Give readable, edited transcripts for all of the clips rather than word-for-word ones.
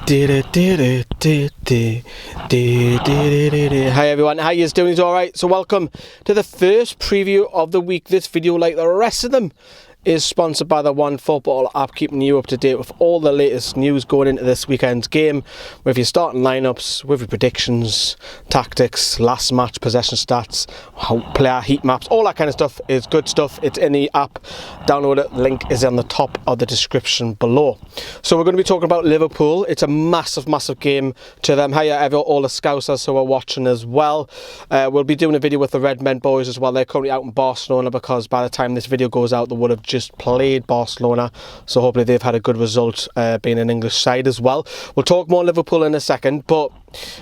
Hi everyone, how you doing? Alright, so welcome to the first preview of the week. This video, like the rest of them, is sponsored by the One Football app, keeping you up to date with all the latest news going into this weekend's game, with your starting lineups, with your predictions, tactics, last match possession stats, player heat maps, all that kind of stuff is good stuff. It's in the app. Download it. Link is on the top of the description below. So we're going to be talking about Liverpool. It's a massive game to them. Hiya all the Scousers who are watching as well. We'll be doing a video with the Red Men boys as well. They're currently out in Barcelona, because by the time this video goes out, they would have just played Barcelona, so hopefully they've had a good result, being an English side as well. We'll talk more Liverpool in a second, but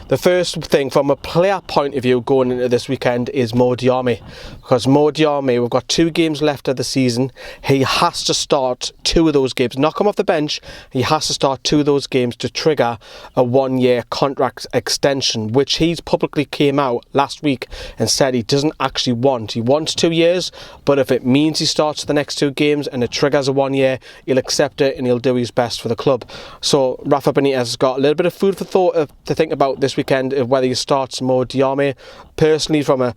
the first thing from a player point of view going into this weekend is Mo Diarmi, because Mo Diarmi, we've got 2 games left of the season. He has to start 2 of those games, not come off the bench. He has to start 2 of those games to trigger a 1-year contract extension, which he's publicly came out last week and said he doesn't actually want. He wants 2 years, but if it means he starts the next 2 games and it triggers a 1 year, he'll accept it and he'll do his best for the club. So Rafa Benitez has got a little bit of food for thought to think about this weekend, of whether he starts Mo Diarmi. Personally, from a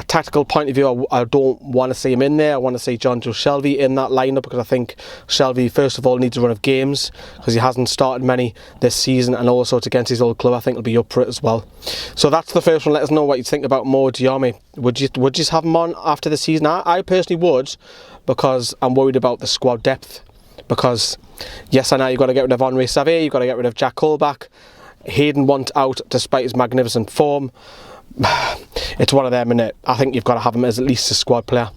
tactical point of view, I don't want to see him in there. I want to see Jonjo Shelvey in that lineup, because I think Shelvey first of all needs a run of games, because he hasn't started many this season, and also it's against his old club. I think he'll be up for it as well. So that's the first one. Let us know what you think about Mo Diarmi. Would you have him on after the season? I personally would, because I'm worried about the squad depth. Because yes, I know you've got to get rid of Henri Savage, you've got to get rid of Jack Colback. Hayden wants out despite his magnificent form. It's one of them, innit? I think you've got to have him as at least a squad player.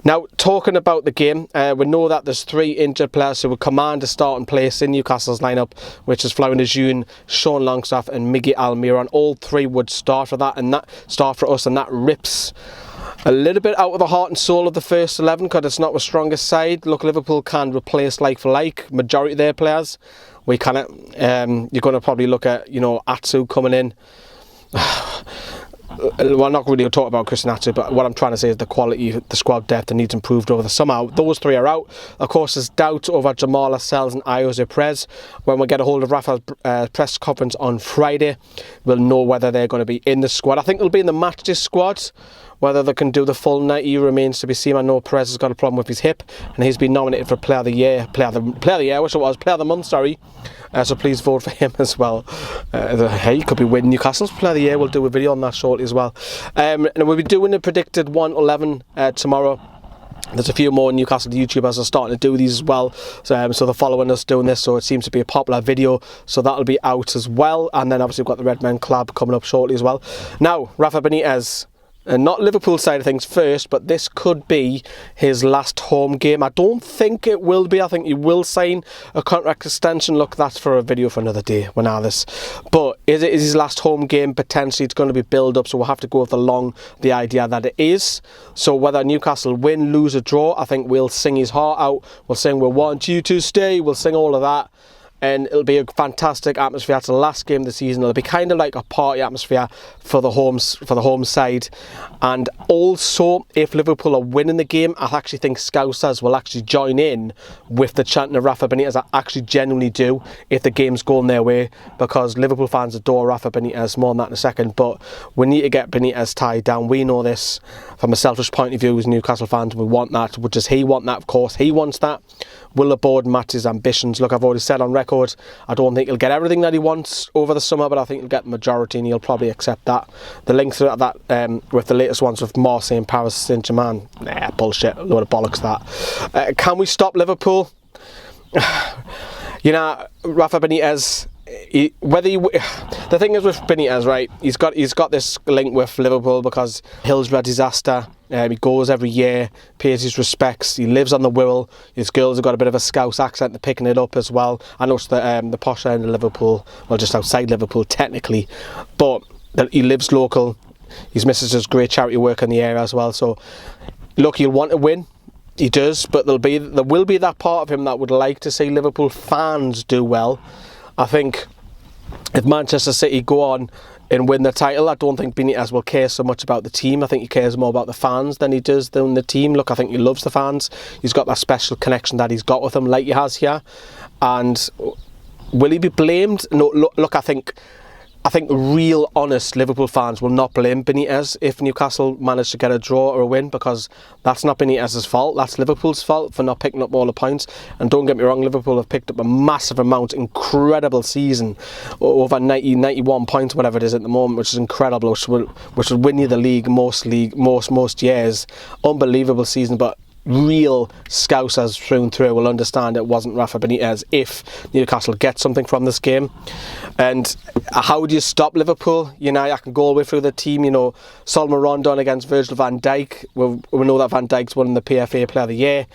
Now, talking about the game, we know that there's 3 injured players who will command a starting place in Newcastle's lineup, which is Florian Lejeune, Sean Longstaff and Miggy Almiron. All 3 would start for that, and that start for us, and that rips a little bit out of the heart and soul of the first 11, because it's not the strongest side. Look, Liverpool can replace like for like majority of their players. We cannot. You're going to probably look at, Atsu coming in. Well, I'm not really talking about Christian Atsu, but what I'm trying to say is the quality, the squad depth, that needs improved over the summer. Those 3 are out. Of course, there's doubt over Jamal Lascelles and Ayoze Perez. When we get a hold of Rafa's press conference on Friday, we'll know whether they're going to be in the squad. I think they'll be in the matchday squad. Whether they can do the full 90 remains to be seen. I know Perez has got a problem with his hip, and he's been nominated for Player of the Year. Player of the Month, sorry. So please vote for him as well. Hey, he could be winning Newcastle's Player of the Year. We'll do a video on that shortly as well. And we'll be doing the predicted 1-11 tomorrow. There's a few more Newcastle YouTubers are starting to do these as well, so they're following us doing this, so it seems to be a popular video, so that'll be out as well. And then obviously we've got the Red Men Club coming up shortly as well. Now, Rafa Benitez, and not Liverpool side of things first, but this could be his last home game. I don't think it will be. I think he will sign a contract extension. Look, that's for a video for another day. When are this? But is it his last home game? Potentially it's going to be build up, so we'll have to go with the idea that it is. So whether Newcastle win, lose or draw, I think we'll sing his heart out. We'll sing "We want you to stay." We'll sing all of that. And it'll be a fantastic atmosphere. It's the last game of the season. It'll be kind of like a party atmosphere for the home side. And also, if Liverpool are winning the game, I actually think Scousers will actually join in with the chanting of Rafa Benitez. I actually genuinely do, if the game's going their way, because Liverpool fans adore Rafa Benitez. More on that in a second. But we need to get Benitez tied down. We know this from a selfish point of view as Newcastle fans. We want that. Does he want that? Of course, he wants that. Will the board match his ambitions? Look, I've already said on record, I don't think he'll get everything that he wants over the summer, but I think he'll get the majority, and he'll probably accept that. The links to that with the latest ones with Marseille and Paris Saint-Germain, bullshit, a load of bollocks that. Can we stop Liverpool? Rafa Benitez, the thing is with Benitez, right? He's got this link with Liverpool because Hillsborough disaster. He goes every year, pays his respects. He lives on the Wirral. His girls have got a bit of a Scouse accent. They're picking it up as well. I know it's the posh end of Liverpool, well, just outside Liverpool technically, but he lives local. His missus does great charity work in the area as well. So, look, he'll want to win. He does, but there will be that part of him that would like to see Liverpool fans do well. I think if Manchester City go on and win the title, I don't think Benitez will care so much about the team. I think he cares more about the fans than he does than the team. Look, I think he loves the fans. He's got that special connection that he's got with them, like he has here. And Will he be blamed? No, look, I think real, honest Liverpool fans will not blame Benitez if Newcastle manage to get a draw or a win, because that's not Benitez's fault. That's Liverpool's fault for not picking up all the points. And don't get me wrong, Liverpool have picked up a massive amount, incredible season, over 90, 91 points, whatever it is at the moment, which is incredible, which will win you the league most years. Unbelievable season, but real Scousers through and through will understand it wasn't Rafa Benitez if Newcastle get something from this game. And how do you stop Liverpool? You know, I can go all the way through the team. You know, Solomon Rondon against Virgil van Dijk. We know that Van Dijk's won the PFA Player of the Year.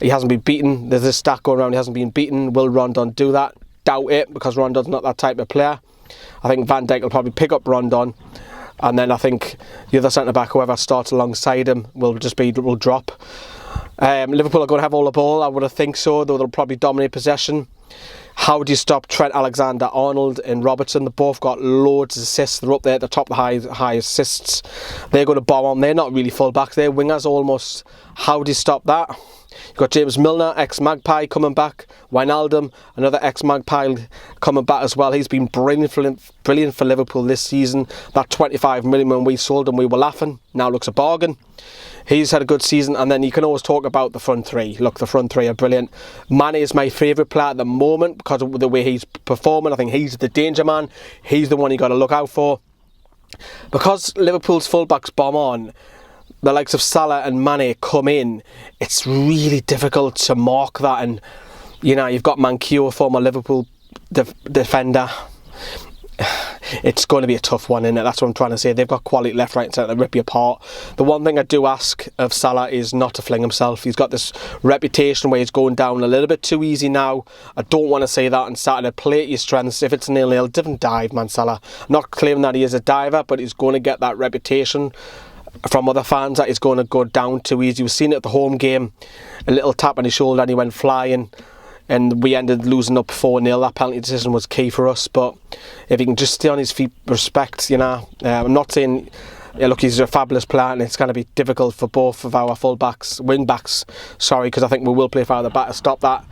He hasn't been beaten. There's this stat going around, he hasn't been beaten. Will Rondon do that? Doubt it, because Rondon's not that type of player. I think Van Dijk will probably pick up Rondon, and then I think the other centre-back, whoever starts alongside him, will drop. Liverpool are going to have all the ball, I would think so, though they'll probably dominate possession. How do you stop Trent Alexander-Arnold and Robertson? They both got loads of assists. They're up there at the top of the high assists. They're going to bomb on. They're not really full-backs, they're wingers almost. How do you stop that? You've got James Milner, ex-Magpie, coming back. Wijnaldum, another ex-Magpie, coming back as well. He's been brilliant for Liverpool this season. That 25 million when we sold him, we were laughing. Now looks a bargain. He's had a good season. And then you can always talk about the front three. Look, the front three are brilliant. Mane is my favourite player at the moment because of the way he's performing. I think he's the danger man. He's the one you got to look out for. Because Liverpool's fullbacks bomb on, the likes of Salah and Mane come in, it's really difficult to mark that. And, you know, you've got Manquillo, former Liverpool defender. It's going to be a tough one, isn't it? That's what I'm trying to say. They've got quality left, right and centre to rip you apart. The one thing I do ask of Salah is not to fling himself. He's got this reputation where he's going down a little bit too easy now. I don't want to say that on Saturday. Play at your strengths. If it's 0-0, different dive, man, Salah. I'm not claiming that he is a diver, but he's going to get that reputation from other fans that he's going to go down too easy. We've seen it at the home game. A little tap on his shoulder and he went flying. And we ended losing up 4-0. That penalty decision was key for us. But if he can just stay on his feet, respect, you know. I'm not saying, yeah, look, he's a fabulous player and it's going to be difficult for both of our wing-backs, because I think we will play for the back to stop that.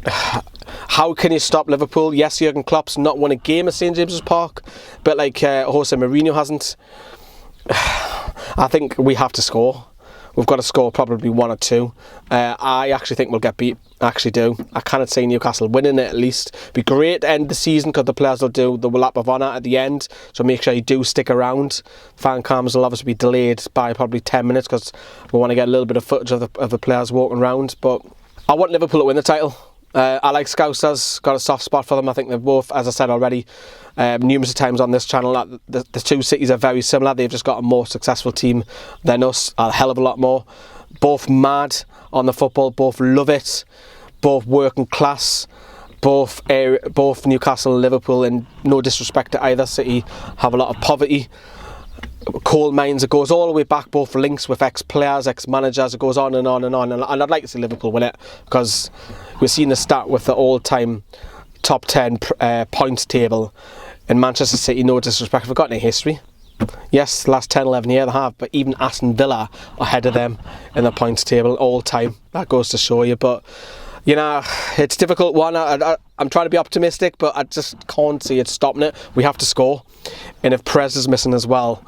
How can you stop Liverpool? Yes, Jurgen Klopp's not won a game at St James's Park, but like Jose Mourinho hasn't. I think we have to score. We've got to score probably 1 or 2. I actually think we'll get beat. I actually do. I cannot see Newcastle winning it at least. Be great to end the season because the players will do the lap of honour at the end. So make sure you do stick around. Fan cams will obviously be delayed by probably 10 minutes because we want to get a little bit of footage of the players walking around. But I want Liverpool to win the title. I like Scousers, got a soft spot for them. I think they're both, as I said already, numerous times on this channel, that the two cities are very similar. They've just got a more successful team than us, a hell of a lot more. Both mad on the football, both love it, both working class, both Newcastle and Liverpool, and no disrespect to either city, have a lot of poverty. Coal mines, it goes all the way back, both links with ex-players, ex-managers, it goes on and on and on, and I'd like to see Liverpool win it because we've seen the stat with the all-time top 10 points table in Manchester City. No disrespect, we've got any history. Yes, the last 10-11 years they have, but even Aston Villa are ahead of them in the points table all time. That goes to show you. But you know, it's a difficult one. I'm trying to be optimistic, but I just can't see it stopping it. We have to score, and if Perez is missing as well,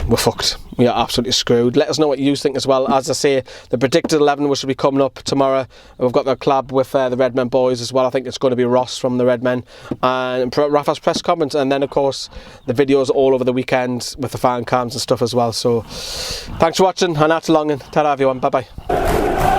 we're fucked. We are absolutely screwed. Let us know what you think as well. As I say, the predicted 11 which will be coming up tomorrow. We've got the collab with the Redmen boys as well. I think it's going to be Ross from the Redmen and Rafa's press conference, and then of course the videos all over the weekend with the fan cams and stuff as well. So thanks for watching, and that's long, and ta-ra everyone, bye bye.